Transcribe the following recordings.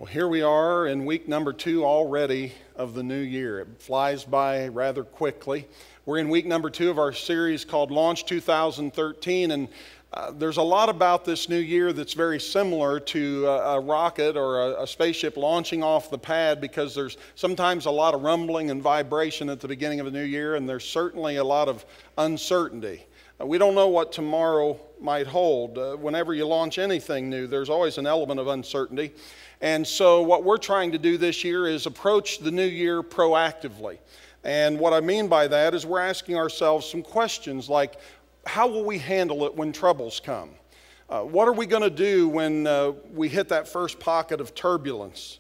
Well, here we are in week number 2 already of the new year. It flies by rather quickly. We're in week number 2 of our series called Launch 2013, and there's a lot about this new year that's very similar to a rocket or a spaceship launching off the pad, because there's sometimes a lot of rumbling and vibration at the beginning of a new year, and there's certainly a lot of uncertainty. We don't know what tomorrow might hold. Whenever you launch anything new, there's always an element of uncertainty. And so what we're trying to do this year is approach the new year proactively. And what I mean by that is we're asking ourselves some questions like, how will we handle it when troubles come? What are we going to do when we hit that first pocket of turbulence?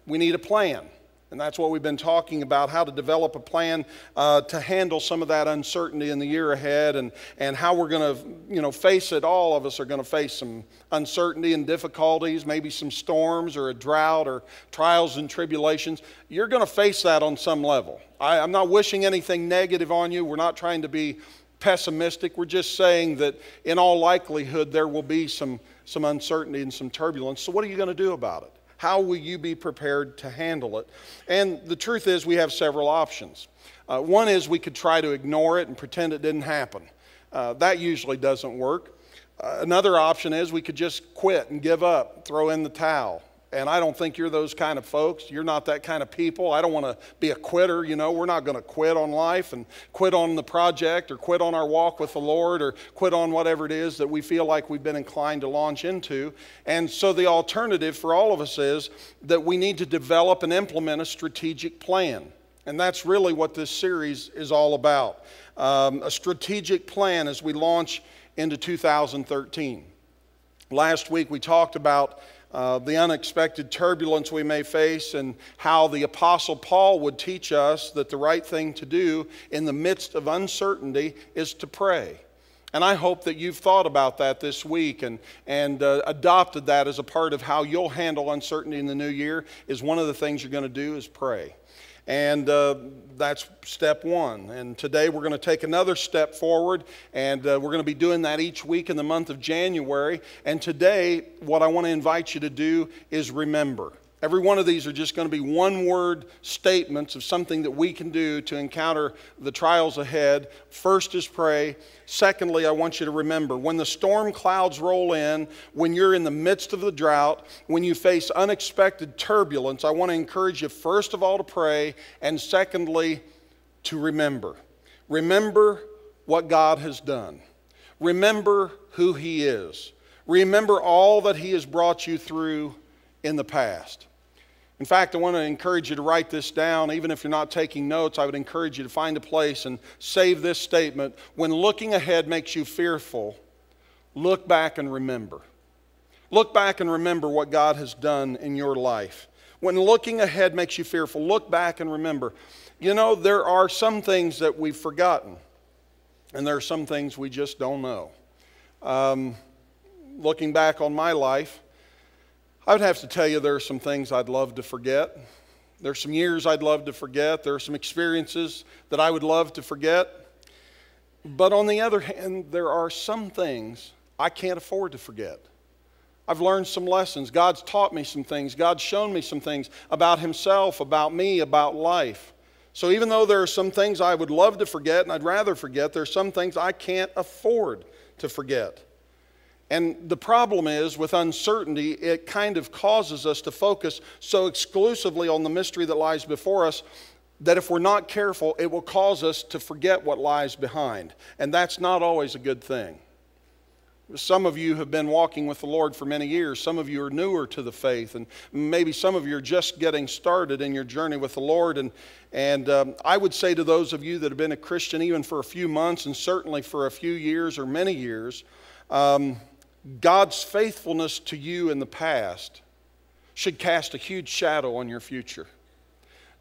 We need a plan. And that's what we've been talking about, how to develop a plan to handle some of that uncertainty in the year ahead, and how we're going to, face it. All of us are going to face some uncertainty and difficulties, maybe some storms or a drought or trials and tribulations. You're going to face that on some level. I'm not wishing anything negative on you. We're not trying to be pessimistic. We're just saying that in all likelihood there will be some uncertainty and some turbulence. So what are you going to do about it? How will you be prepared to handle it? And the truth is we have several options. One is we could try to ignore it and pretend it didn't happen. That usually doesn't work. Another option is we could just quit and give up, throw in the towel. And I don't think you're those kind of folks. You're not that kind of people. I don't want to be a quitter. We're not going to quit on life and quit on the project or quit on our walk with the Lord or quit on whatever it is that we feel like we've been inclined to launch into. And so the alternative for all of us is that we need to develop and implement a strategic plan. And that's really what this series is all about. A strategic plan as we launch into 2013. Last week we talked about the unexpected turbulence we may face, and how the Apostle Paul would teach us that the right thing to do in the midst of uncertainty is to pray. And I hope that you've thought about that this week and adopted that as a part of how you'll handle uncertainty in the new year. Is one of the things you're going to do is pray. And that's step one. And today we're going to take another step forward, and we're going to be doing that each week in the month of January. And today, what I want to invite you to do is remember. Every one of these are just going to be one-word statements of something that we can do to encounter the trials ahead. First is pray. Secondly, I want you to remember, when the storm clouds roll in, when you're in the midst of the drought, when you face unexpected turbulence, I want to encourage you, first of all, to pray, and secondly, to remember. Remember what God has done. Remember who He is. Remember all that He has brought you through in the past. In fact, I want to encourage you to write this down. Even if you're not taking notes, I would encourage you to find a place and save this statement. When looking ahead makes you fearful, look back and remember. Look back and remember what God has done in your life. When looking ahead makes you fearful, look back and remember. There are some things that we've forgotten, and there are some things we just don't know. Looking back on my life, I would have to tell you there are some things I'd love to forget. There are some years I'd love to forget. There are some experiences that I would love to forget. But on the other hand, there are some things I can't afford to forget. I've learned some lessons. God's taught me some things. God's shown me some things about Himself, about me, about life. So even though there are some things I would love to forget and I'd rather forget, there are some things I can't afford to forget. And the problem is, with uncertainty, it kind of causes us to focus so exclusively on the mystery that lies before us that if we're not careful, it will cause us to forget what lies behind. And that's not always a good thing. Some of you have been walking with the Lord for many years. Some of you are newer to the faith, and maybe some of you are just getting started in your journey with the Lord. And I would say to those of you that have been a Christian even for a few months, and certainly for a few years or many years, God's faithfulness to you in the past should cast a huge shadow on your future.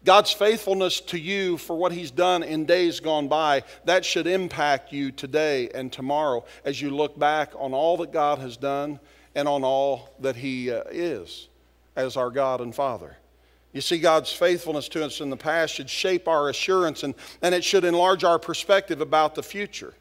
God's faithfulness to you for what He's done in days gone by, that should impact you today and tomorrow as you look back on all that God has done and on all that He is as our God and Father. You see, God's faithfulness to us in the past should shape our assurance, and it should enlarge our perspective about the future.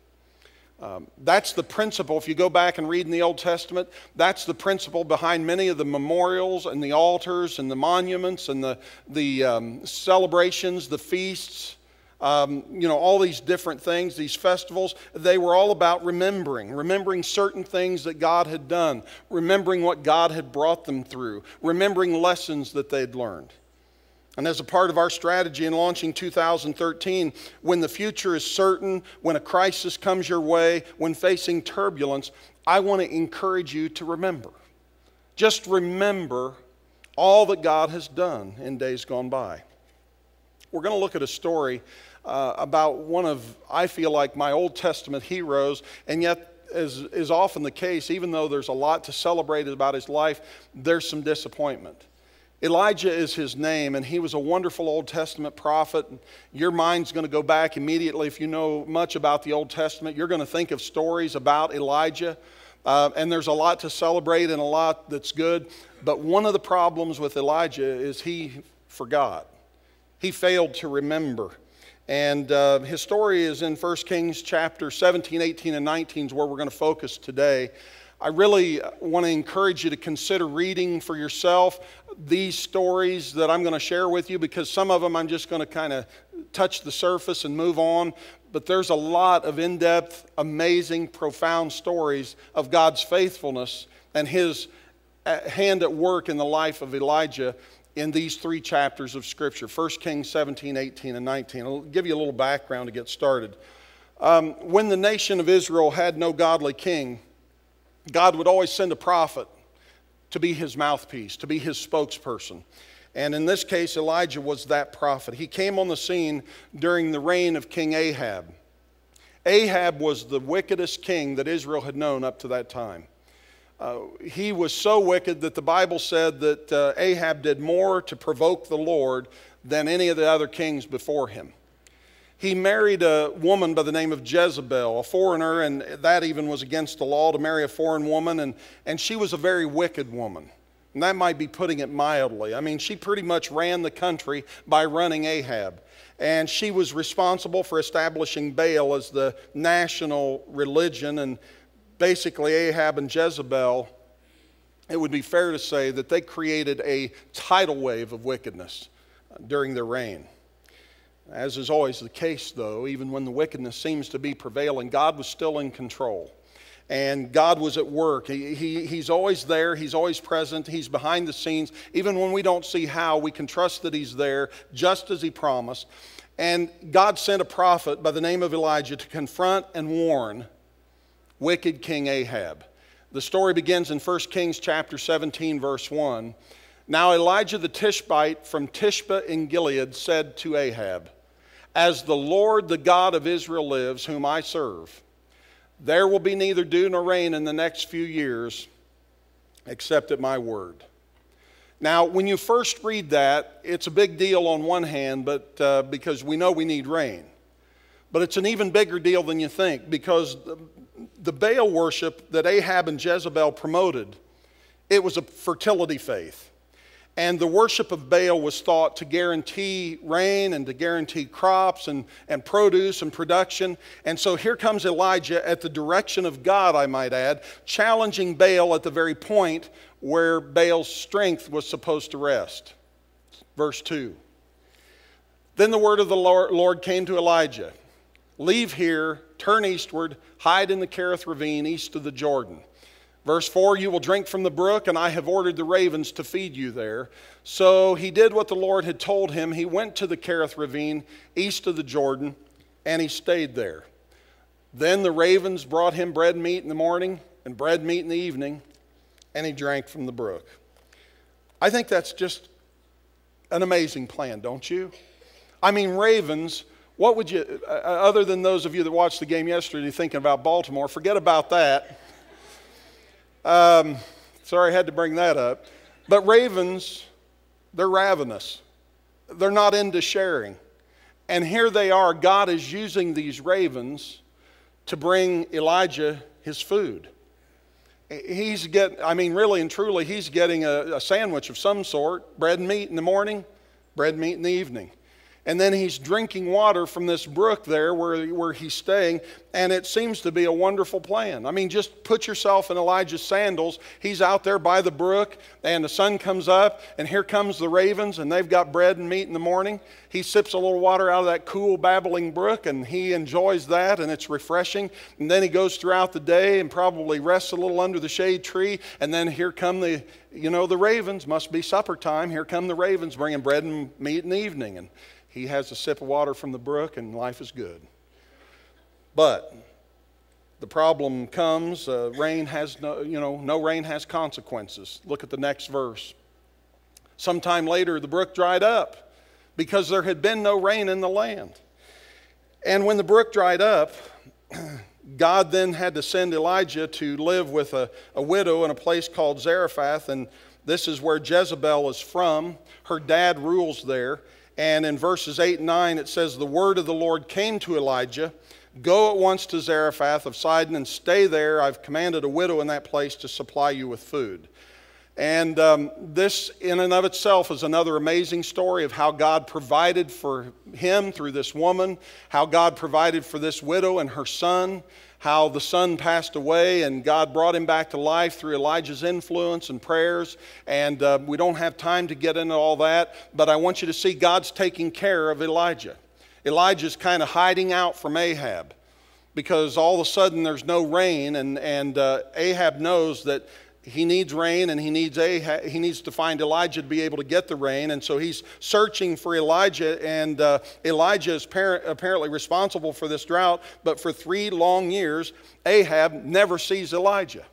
That's the principle. If you go back and read in the Old Testament, that's the principle behind many of the memorials and the altars and the monuments and the celebrations, the feasts, all these different things, these festivals. They were all about remembering certain things that God had done, remembering what God had brought them through, remembering lessons that they'd learned. And as a part of our strategy in launching 2013, when the future is certain, when a crisis comes your way, when facing turbulence, I want to encourage you to remember. Just remember all that God has done in days gone by. We're going to look at a story about one of, I feel like, my Old Testament heroes, and yet, as is often the case, even though there's a lot to celebrate about his life, there's some disappointment. Elijah is his name, and he was a wonderful Old Testament prophet. Your mind's going to go back immediately. If you know much about the Old Testament, you're going to think of stories about Elijah. And there's a lot to celebrate and a lot that's good. But one of the problems with Elijah is he forgot. He failed to remember. And his story is in 1 Kings chapter 17, 18, and 19 is where we're going to focus today. I really want to encourage you to consider reading for yourself these stories that I'm going to share with you, because some of them I'm just going to kind of touch the surface and move on. But there's a lot of in-depth, amazing, profound stories of God's faithfulness and His hand at work in the life of Elijah in these three chapters of Scripture, 1 Kings 17, 18, and 19. I'll give you a little background to get started. When the nation of Israel had no godly king, God would always send a prophet to be his mouthpiece, to be his spokesperson. And in this case, Elijah was that prophet. He came on the scene during the reign of King Ahab. Ahab was the wickedest king that Israel had known up to that time. He was so wicked that the Bible said that Ahab did more to provoke the Lord than any of the other kings before him. He married a woman by the name of Jezebel, a foreigner, and that even was against the law to marry a foreign woman, and she was a very wicked woman. And that might be putting it mildly. I mean, she pretty much ran the country by running Ahab. And she was responsible for establishing Baal as the national religion. And basically, Ahab and Jezebel, it would be fair to say that they created a tidal wave of wickedness during their reign. As is always the case, though, even when the wickedness seems to be prevailing, God was still in control. And God was at work. He's always there. He's always present. He's behind the scenes. Even when we don't see how, we can trust that He's there, just as He promised. And God sent a prophet by the name of Elijah to confront and warn wicked King Ahab. The story begins in 1 Kings chapter 17, verse 1. Now Elijah the Tishbite from Tishbe in Gilead said to Ahab, "As the Lord, the God of Israel lives, whom I serve, there will be neither dew nor rain in the next few years, except at my word." Now, when you first read that, it's a big deal on one hand, but because we know we need rain. But it's an even bigger deal than you think, because the Baal worship that Ahab and Jezebel promoted, it was a fertility faith. And the worship of Baal was thought to guarantee rain and to guarantee crops and produce and production. And so here comes Elijah at the direction of God, I might add, challenging Baal at the very point where Baal's strength was supposed to rest. Verse 2. Then the word of the Lord came to Elijah. "Leave here, turn eastward, hide in the Kerith ravine east of the Jordan." Verse 4, "You will drink from the brook, and I have ordered the ravens to feed you there." So he did what the Lord had told him. He went to the Kerith ravine east of the Jordan, and he stayed there. Then the ravens brought him bread and meat in the morning and bread and meat in the evening, and he drank from the brook. I think that's just an amazing plan, don't you? I mean, ravens, what would you, other than those of you that watched the game yesterday thinking about Baltimore, forget about that. Sorry I had to bring that up. But ravens, they're ravenous. They're not into sharing. And here they are. God is using these ravens to bring Elijah his food. Really and truly, he's getting a sandwich of some sort, bread and meat in the morning, bread and meat in the evening. And then he's drinking water from this brook there where he's staying, and it seems to be a wonderful plan. I mean, just put yourself in Elijah's sandals. He's out there by the brook, and the sun comes up, and here comes the ravens, and they've got bread and meat in the morning. He sips a little water out of that cool, babbling brook, and he enjoys that, and it's refreshing. And then he goes throughout the day and probably rests a little under the shade tree, and then here come the ravens. Must be supper time. Here come the ravens bringing bread and meat in the evening, and he has a sip of water from the brook, and life is good. But the problem comes, rain has no rain has consequences. Look at the next verse. Sometime later, the brook dried up because there had been no rain in the land. And when the brook dried up, God then had to send Elijah to live with a widow in a place called Zarephath, and this is where Jezebel is from. Her dad rules there. And in verses 8 and 9, it says, the word of the Lord came to Elijah, go at once to Zarephath of Sidon and stay there. I've commanded a widow in that place to supply you with food. And this in and of itself is another amazing story of how God provided for him through this woman, how God provided for this widow and her son, how the son passed away and God brought him back to life through Elijah's influence and prayers. And we don't have time to get into all that, but I want you to see God's taking care of Elijah. Elijah's kind of hiding out from Ahab because all of a sudden there's no rain, and Ahab knows that he needs rain, and he needs to find Elijah to be able to get the rain. And so he's searching for Elijah, and Elijah is apparently responsible for this drought. But for 3 long years, Ahab never sees Elijah.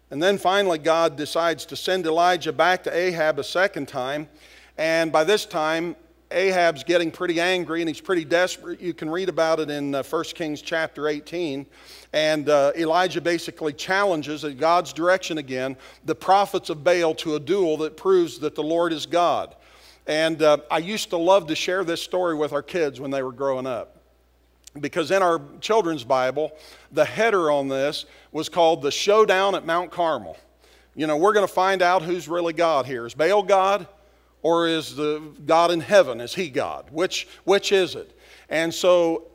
And then finally God decides to send Elijah back to Ahab a second time. And by this time, Ahab's getting pretty angry and he's pretty desperate. You can read about it in 1 Kings chapter 18. And Elijah basically challenges, in God's direction again, the prophets of Baal to a duel that proves that the Lord is God. And I used to love to share this story with our kids when they were growing up. Because in our children's Bible, the header on this was called The Showdown at Mount Carmel. You know, we're going to find out who's really God here. Is Baal God? Or is the God in heaven, is he God? Which is it? And so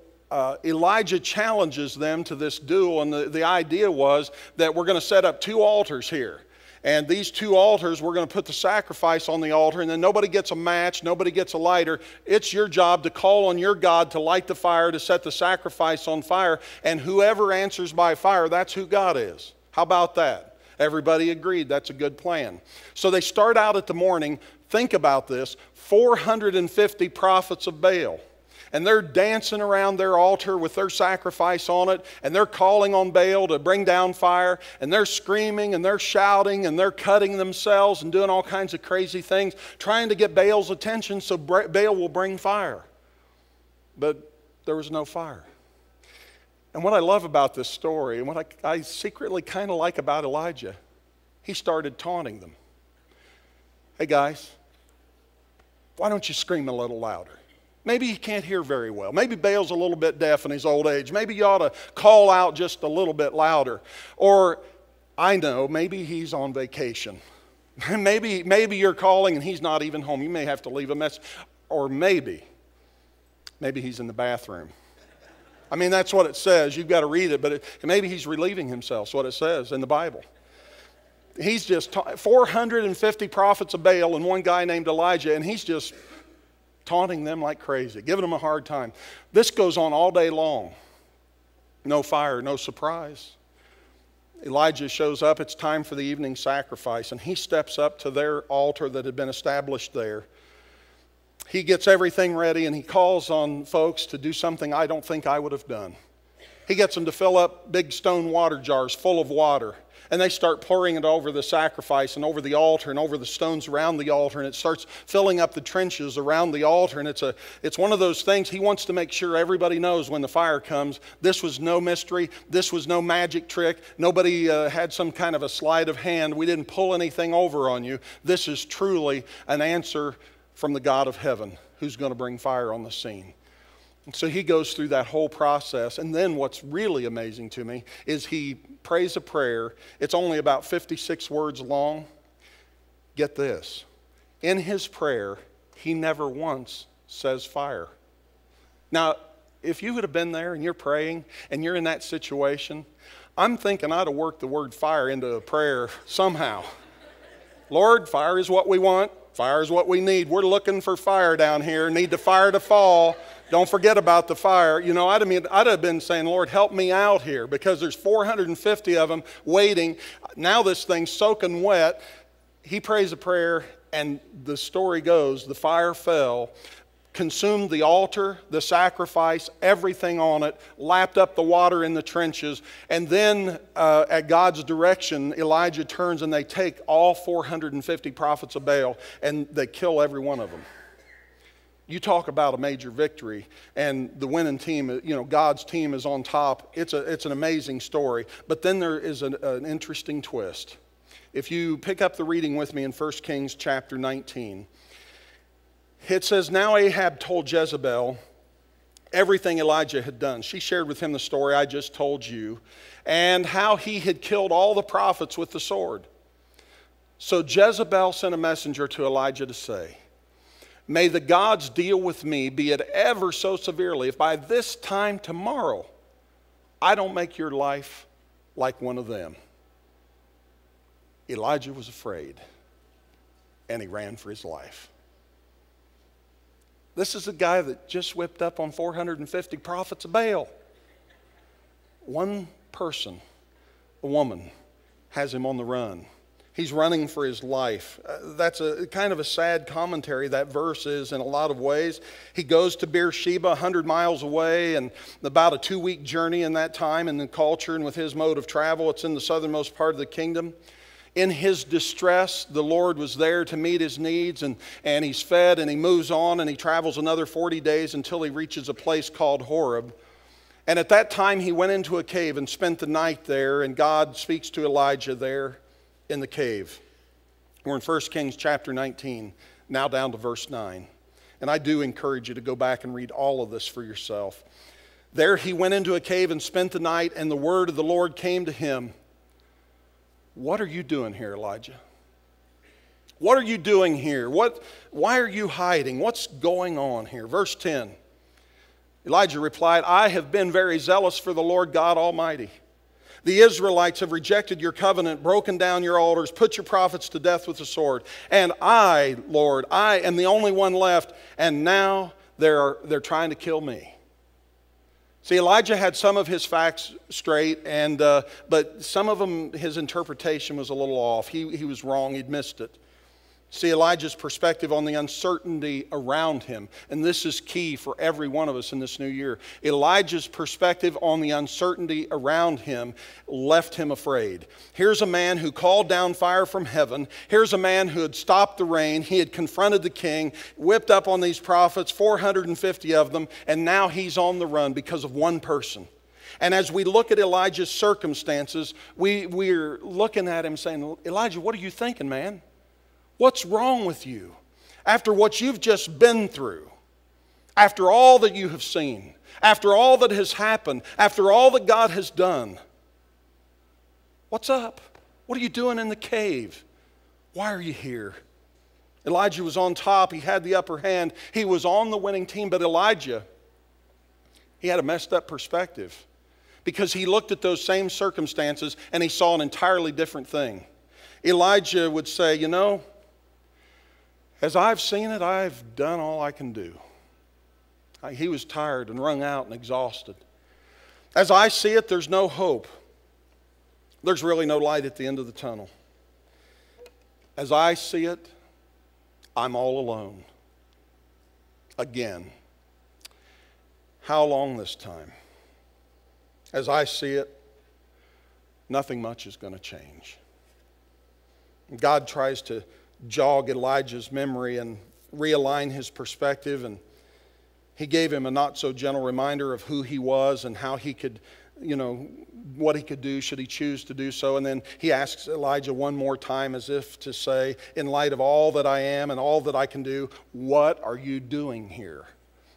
Elijah challenges them to this duel, and the idea was that we're going to set up 2 altars here. And these 2 altars, we're going to put the sacrifice on the altar, and then nobody gets a match, nobody gets a lighter. It's your job to call on your God to light the fire, to set the sacrifice on fire, and whoever answers by fire, that's who God is. How about that? Everybody agreed that's a good plan. So they start out at the morning. Think about this, 450 prophets of Baal. And they're dancing around their altar with their sacrifice on it, and they're calling on Baal to bring down fire, and they're screaming, and they're shouting, and they're cutting themselves and doing all kinds of crazy things, trying to get Baal's attention so Baal will bring fire. But there was no fire. And what I love about this story, and what I secretly kind of like about Elijah, he started taunting them. Hey guys, why don't you scream a little louder? Maybe he can't hear very well. Maybe Baal's a little bit deaf in his old age. Maybe you ought to call out just a little bit louder. Or, I know, maybe he's on vacation. maybe you're calling and he's not even home. You may have to leave a message. Or maybe he's in the bathroom. I mean, that's what it says. You've got to read it, but maybe he's relieving himself. That's what it says in the Bible. He's just 450 prophets of Baal and one guy named Elijah, and he's just taunting them like crazy, giving them a hard time. This goes on all day long. No fire, no surprise. Elijah shows up. It's time for the evening sacrifice, and he steps up to their altar that had been established there. He gets everything ready, and he calls on folks to do something I don't think I would have done. He gets them to fill up big stone water jars full of water. And they start pouring it over the sacrifice and over the altar and over the stones around the altar. And it starts filling up the trenches around the altar. And it's one of those things, he wants to make sure everybody knows when the fire comes. This was no mystery. This was no magic trick. Nobody had some kind of a sleight of hand. We didn't pull anything over on you. This is truly an answer from the God of heaven who's going to bring fire on the scene. And so he goes through that whole process. And then what's really amazing to me is he prays a prayer. It's only about 56 words long. Get this. In his prayer, he never once says fire. Now, if you would have been there and you're praying and you're in that situation, I'm thinking I'd have worked the word fire into a prayer somehow. Lord, fire is what we want. Fire is what we need. We're looking for fire down here. Need the fire to fall. Don't forget about the fire. You know, I'd have been saying, Lord, help me out here, because there's 450 of them waiting. Now this thing's soaking wet. He prays a prayer, and the story goes, the fire fell, consumed the altar, the sacrifice, everything on it, lapped up the water in the trenches, and then at God's direction, Elijah turns and they take all 450 prophets of Baal and they kill every one of them. You talk about a major victory, and the winning team, you know, God's team is on top. It's an amazing story, but then there is an interesting twist. If you pick up the reading with me in 1 Kings chapter 19, it says, now Ahab told Jezebel everything Elijah had done. She shared with him the story I just told you, and how he had killed all the prophets with the sword. So Jezebel sent a messenger to Elijah to say, may the gods deal with me, be it ever so severely, if by this time tomorrow I don't make your life like one of them. Elijah was afraid, and he ran for his life. This is a guy that just whipped up on 450 prophets of Baal. One person, a woman, has him on the run. He's running for his life. That's a kind of a sad commentary, that verse is, in a lot of ways. He goes to Beersheba, 100 miles away, and about a 2-week journey in that time in the culture and with his mode of travel. It's in the southernmost part of the kingdom. In his distress, the Lord was there to meet his needs, and he's fed, and he moves on, and he travels another 40 days until he reaches a place called Horeb. And at that time, he went into a cave and spent the night there, and God speaks to Elijah there in the cave. We're in 1 Kings chapter 19, now down to verse 9. And I do encourage you to go back and read all of this for yourself. There he went into a cave and spent the night, and the word of the Lord came to him. What are you doing here, Elijah? What are you doing here? Why are you hiding? What's going on here? Verse 10. Elijah replied, I have been very zealous for the Lord God Almighty. The Israelites have rejected your covenant, broken down your altars, put your prophets to death with the sword. And I, Lord, I am the only one left, and now they're trying to kill me. See, Elijah had some of his facts straight, but some of them, his interpretation was a little off. He was wrong. He'd missed it. See, Elijah's perspective on the uncertainty around him, and this is key for every one of us in this new year. Elijah's perspective on the uncertainty around him left him afraid. Here's a man who called down fire from heaven. Here's a man who had stopped the rain. He had confronted the king, whipped up on these prophets, 450 of them, and now he's on the run because of one person. And as we look at Elijah's circumstances, we're looking at him saying, Elijah, what are you thinking, man? What's wrong with you? After what you've just been through, after all that you have seen, after all that has happened, after all that God has done, what's up? What are you doing in the cave? Why are you here? Elijah was on top. He had the upper hand. He was on the winning team. But Elijah, he had a messed up perspective, because he looked at those same circumstances and he saw an entirely different thing. Elijah would say, you know, as I've seen it, I've done all I can do. He was tired and wrung out and exhausted. As I see it, there's no hope. There's really no light at the end of the tunnel. As I see it, I'm all alone. Again. How long this time? As I see it, nothing much is going to change. God tries to jog Elijah's memory and realign his perspective, and he gave him a not so gentle reminder of who he was and how he could, what he could do should he choose to do so. And then he asks Elijah one more time, as if to say, in light of all that I am and all that I can do, what are you doing here?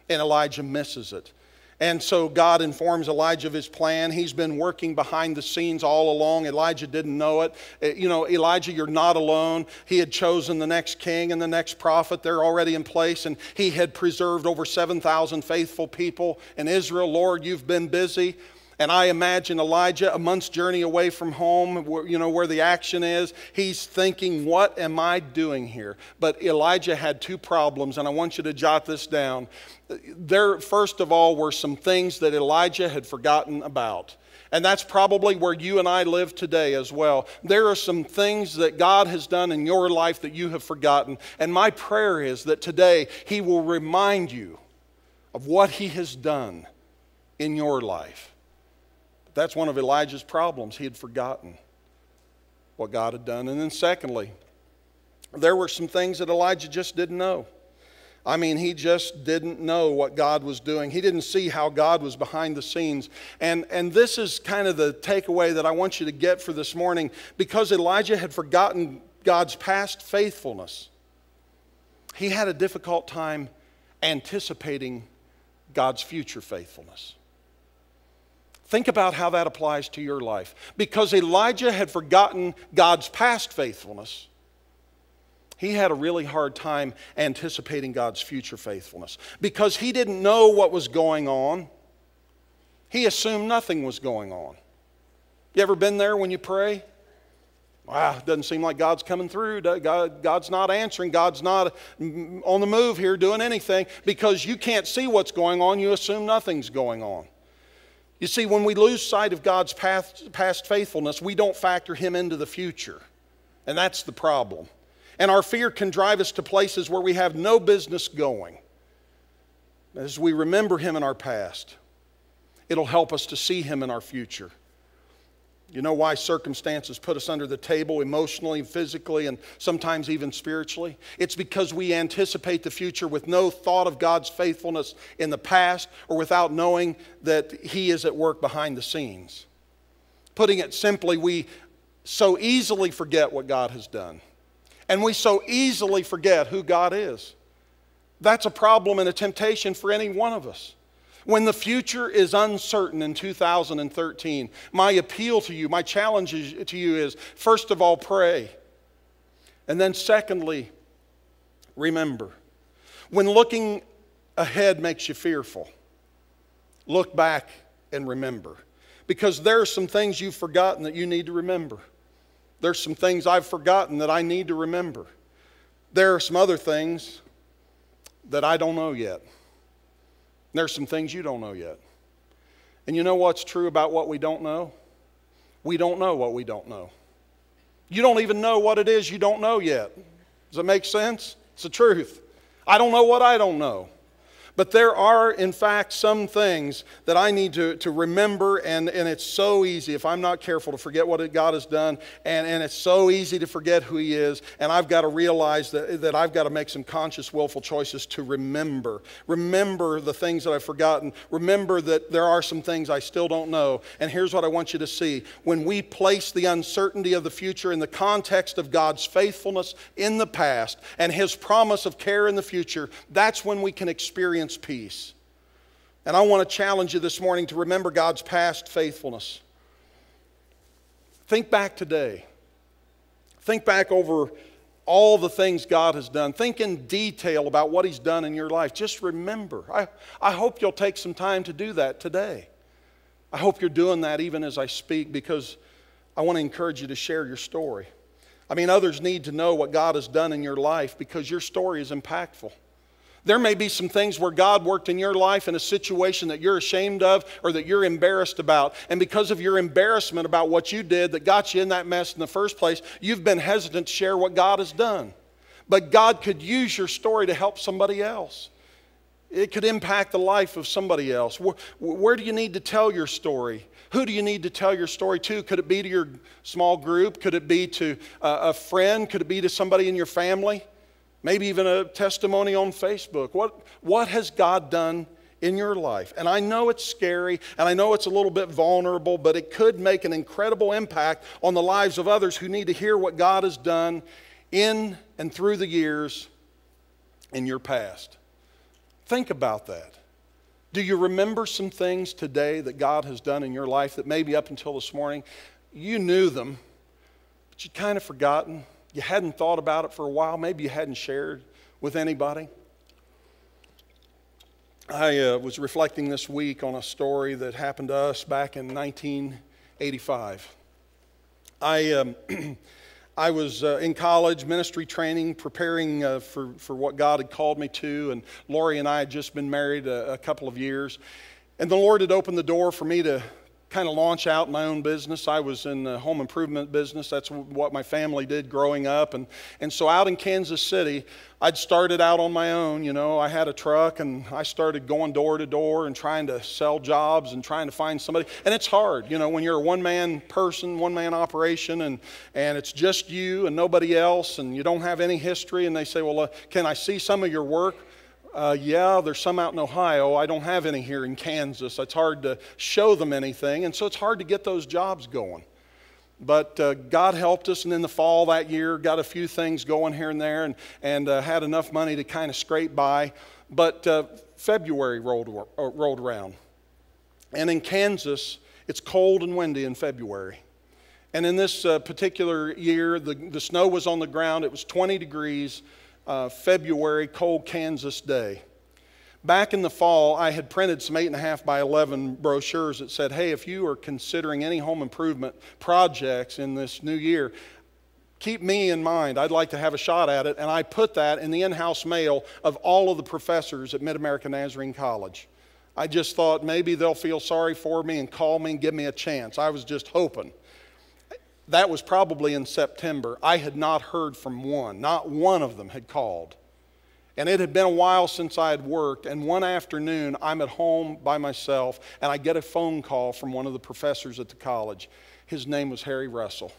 And Elijah misses it. And so God informs Elijah of his plan. He's been working behind the scenes all along. Elijah didn't know it. You know, Elijah, you're not alone. He had chosen the next king and the next prophet. They're already in place. And he had preserved over 7,000 faithful people in Israel. Lord, you've been busy. And I imagine Elijah, a month's journey away from home, where the action is, he's thinking, what am I doing here? But Elijah had two problems, and I want you to jot this down. There, first of all, were some things that Elijah had forgotten about. And that's probably where you and I live today as well. There are some things that God has done in your life that you have forgotten. And my prayer is that today He will remind you of what He has done in your life. That's one of Elijah's problems. He had forgotten what God had done. And then secondly, there were some things that Elijah just didn't know. I mean, he just didn't know what God was doing. He didn't see how God was behind the scenes. And this is kind of the takeaway that I want you to get for this morning. Because Elijah had forgotten God's past faithfulness, he had a difficult time anticipating God's future faithfulness. Think about how that applies to your life. Because Elijah had forgotten God's past faithfulness, he had a really hard time anticipating God's future faithfulness. Because he didn't know what was going on, he assumed nothing was going on. You ever been there when you pray? Wow, it doesn't seem like God's coming through. God's not answering. God's not on the move here doing anything. Because you can't see what's going on, you assume nothing's going on. You see, when we lose sight of God's past faithfulness, we don't factor Him into the future. And that's the problem. And our fear can drive us to places where we have no business going. As we remember Him in our past, it'll help us to see Him in our future. You know why circumstances put us under the table emotionally, physically, and sometimes even spiritually? It's because we anticipate the future with no thought of God's faithfulness in the past or without knowing that He is at work behind the scenes. Putting it simply, we so easily forget what God has done. And we so easily forget who God is. That's a problem and a temptation for any one of us. When the future is uncertain in 2013, my appeal to you, my challenge to you is, first of all, pray. And then secondly, remember. When looking ahead makes you fearful, look back and remember. Because there are some things you've forgotten that you need to remember. There's some things I've forgotten that I need to remember. There are some other things that I don't know yet. There's some things you don't know yet. And you know what's true about what we don't know? We don't know what we don't know. You don't even know what it is you don't know yet. Does that make sense? It's the truth. I don't know what I don't know. But there are, in fact, some things that I need to remember, and it's so easy, if I'm not careful, to forget what God has done, and it's so easy to forget who He is, and I've got to realize that I've got to make some conscious, willful choices to remember. Remember the things that I've forgotten. Remember that there are some things I still don't know. And here's what I want you to see. When we place the uncertainty of the future in the context of God's faithfulness in the past and His promise of care in the future, that's when we can experience peace. And I want to challenge you this morning to remember God's past faithfulness. Think back today. Think back over all the things God has done. Think in detail about what He's done in your life. Just remember. I hope you'll take some time to do that today. I hope you're doing that even as I speak, because I want to encourage you to share your story. I mean, others need to know what God has done in your life because your story is impactful. There may be some things where God worked in your life in a situation that you're ashamed of or that you're embarrassed about. And because of your embarrassment about what you did that got you in that mess in the first place, you've been hesitant to share what God has done. But God could use your story to help somebody else. It could impact the life of somebody else. Where do you need to tell your story? Who do you need to tell your story to? Could it be to your small group? Could it be to a friend? Could it be to somebody in your family? Maybe even a testimony on Facebook. What has God done in your life? And I know it's scary, and I know it's a little bit vulnerable, but it could make an incredible impact on the lives of others who need to hear what God has done in and through the years in your past. Think about that. Do you remember some things today that God has done in your life that maybe up until this morning you knew them, but you'd kind of forgotten? You hadn't thought about it for a while. Maybe you hadn't shared with anybody. I was reflecting this week on a story that happened to us back in 1985. I was in college, ministry training, preparing for what God had called me to, and Lori and I had just been married a couple of years. And the Lord had opened the door for me to kind of launch out my own business. I was in the home improvement business. That's what my family did growing up. And so out in Kansas City, I'd started out on my own. You know, I had a truck and I started going door to door and trying to sell jobs and trying to find somebody. And it's hard, you know, when you're a one-man person, one-man operation, and it's just you and nobody else, and you don't have any history. And they say, well, can I see some of your work? Yeah, there's some out in Ohio. I don't have any here in Kansas. It's hard to show them anything, and so it's hard to get those jobs going. But God helped us, and in the fall that year, got a few things going here and there, and had enough money to kind of scrape by. But February rolled around, and in Kansas, it's cold and windy in February. And in this particular year, the snow was on the ground. It was 20 degrees. February, cold Kansas day. Back in the fall, I had printed some 8.5 by 11 brochures that said, hey, if you are considering any home improvement projects in this new year, keep me in mind. I'd like to have a shot at it. And I put that in the in-house mail of all of the professors at Mid-America Nazarene College. I just thought maybe they'll feel sorry for me and call me and give me a chance. I was just hoping. That was probably in September. I had not heard from one. Not one of them had called. And it had been a while since I had worked, and one afternoon I'm at home by myself, and I get a phone call from one of the professors at the college. His name was Harry Russell.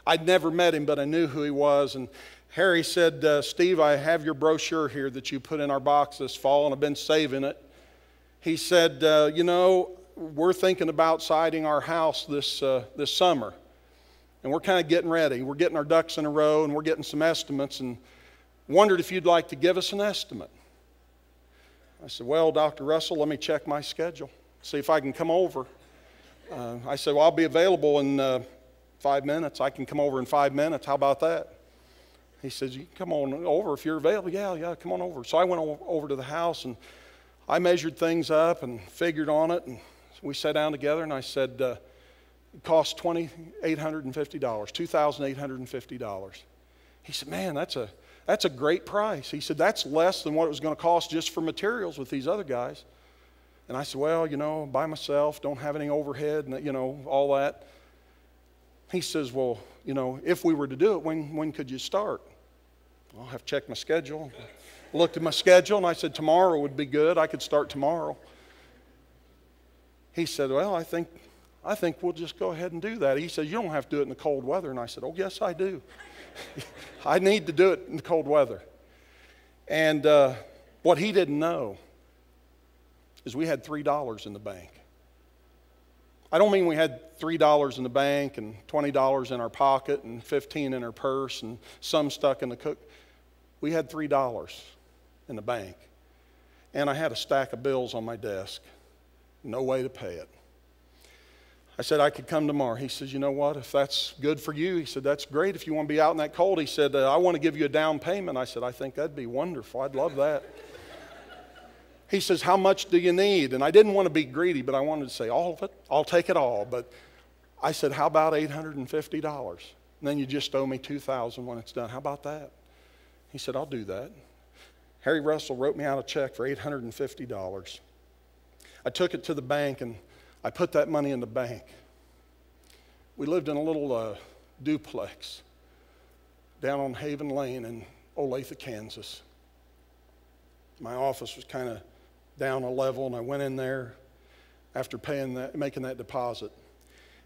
I'd never met him, but I knew who he was. And Harry said, Steve, I have your brochure here that you put in our box this fall, and I've been saving it. He said, you know, we're thinking about siding our house this summer. And we're kind of getting ready. We're getting our ducks in a row, and we're getting some estimates, and wondered if you'd like to give us an estimate. I said, well, Dr. Russell, let me check my schedule, see if I can come over. I said, well, I'll be available in 5 minutes. I can come over in 5 minutes. How about that? He says, you can come on over if you're available. Yeah, come on over. So I went over to the house, and I measured things up and figured on it, and we sat down together, and I said, it cost $2,850, $2,850. He said, man, that's a great price. He said, that's less than what it was going to cost just for materials with these other guys. And I said, well, you know, by myself, don't have any overhead, and you know, all that. He says, well, you know, if we were to do it, when could you start? I'll have to check my schedule. Looked at my schedule, and I said, tomorrow would be good. I could start tomorrow. He said, well, I think we'll just go ahead and do that. He said, you don't have to do it in the cold weather. And I said, oh, yes, I do. I need to do it in the cold weather. And what he didn't know is we had $3 in the bank. I don't mean we had $3 in the bank and $20 in our pocket and $15 in our purse and some stuck in the cook. We had $3 in the bank. And I had a stack of bills on my desk. No way to pay it. I said, I could come tomorrow. He says, you know what, if that's good for you, he said, that's great. If you want to be out in that cold, he said, I want to give you a down payment. I said, I think that'd be wonderful. I'd love that. He says, how much do you need? And I didn't want to be greedy, but I wanted to say, all of it. I'll take it all. But I said, how about $850? And then you just owe me $2,000 when it's done. How about that? He said, I'll do that. Harry Russell wrote me out a check for $850. I took it to the bank, and I put that money in the bank. We lived in a little duplex down on Haven Lane in Olathe, Kansas. My office was kind of down a level, and I went in there after making that deposit,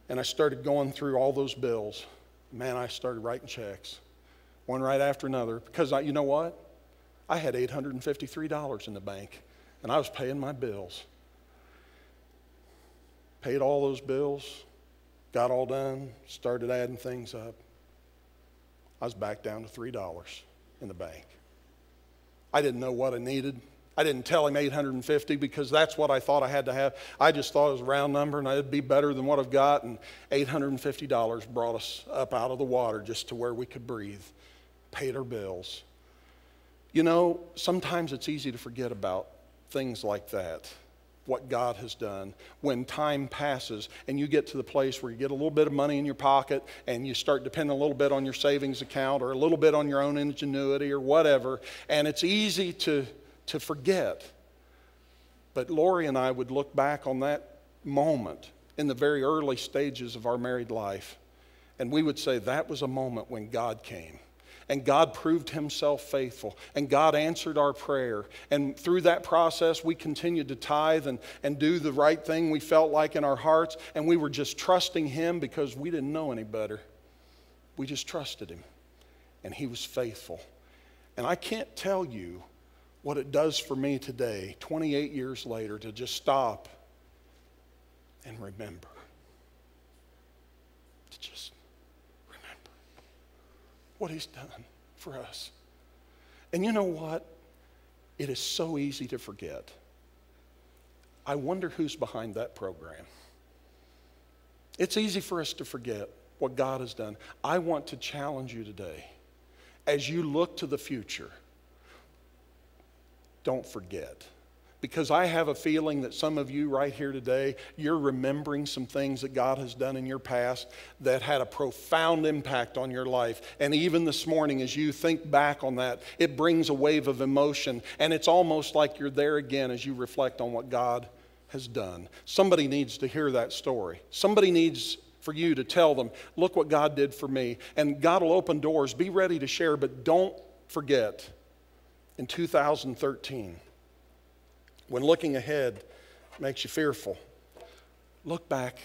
and I started going through all those bills. Man, I started writing checks, one right after another, because you know what? I had $853 in the bank, and I was paying my bills. Paid all those bills, got all done, started adding things up. I was back down to $3 in the bank. I didn't know what I needed. I didn't tell him 850 because that's what I thought I had to have. I just thought it was a round number and it'd be better than what I've got. And $850 brought us up out of the water just to where we could breathe, paid our bills. You know, sometimes it's easy to forget about things like that, what God has done. When time passes and you get to the place where you get a little bit of money in your pocket and you start depending a little bit on your savings account or a little bit on your own ingenuity or whatever, and it's easy to forget. But Lori and I would look back on that moment in the very early stages of our married life, and we would say that was a moment when God came. And God proved himself faithful. And God answered our prayer. And through that process, we continued to tithe and do the right thing we felt like in our hearts. And we were just trusting him because we didn't know any better. We just trusted him. And he was faithful. And I can't tell you what it does for me today, 28 years later, to just stop and remember. To just remember what he's done for us. And you know what? It is so easy to forget. I wonder who's behind that program. It's easy for us to forget what God has done. I want to challenge you today. As you look to the future, don't forget. Because I have a feeling that some of you right here today, you're remembering some things that God has done in your past that had a profound impact on your life. And even this morning, as you think back on that, it brings a wave of emotion. And it's almost like you're there again as you reflect on what God has done. Somebody needs to hear that story. Somebody needs for you to tell them, look what God did for me. And God will open doors. Be ready to share, but don't forget, in 2013, when looking ahead makes you fearful, look back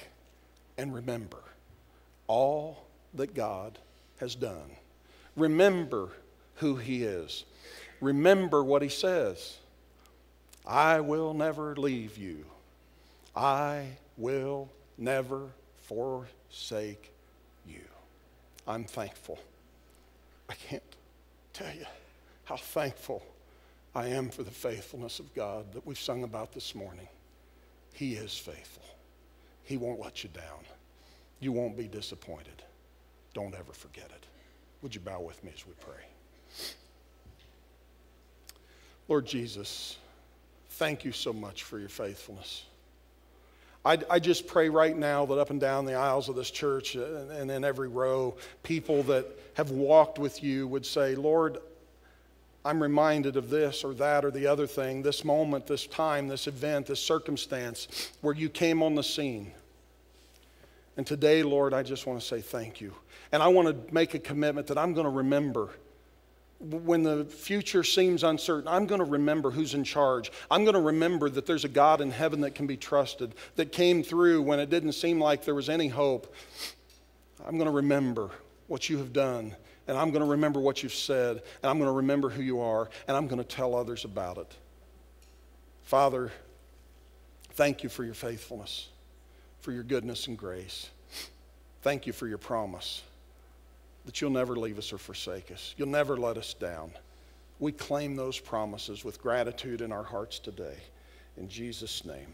and remember all that God has done. Remember who he is. Remember what he says. I will never leave you. I will never forsake you. I'm thankful. I can't tell you how thankful I am for the faithfulness of God that we've sung about this morning. He is faithful. He won't let you down. You won't be disappointed. Don't ever forget it. Would you bow with me as we pray? Lord Jesus, thank you so much for your faithfulness. I just pray right now that up and down the aisles of this church and in every row, people that have walked with you would say, Lord, I'm reminded of this or that or the other thing, this moment, this time, this event, this circumstance where you came on the scene. And today, Lord, I just want to say thank you. And I want to make a commitment that I'm going to remember. When the future seems uncertain, I'm going to remember who's in charge. I'm going to remember that there's a God in heaven that can be trusted, that came through when it didn't seem like there was any hope. I'm going to remember what you have done. And I'm going to remember what you've said, and I'm going to remember who you are, and I'm going to tell others about it. Father, thank you for your faithfulness, for your goodness and grace. Thank you for your promise that you'll never leave us or forsake us. You'll never let us down. We claim those promises with gratitude in our hearts today. In Jesus' name.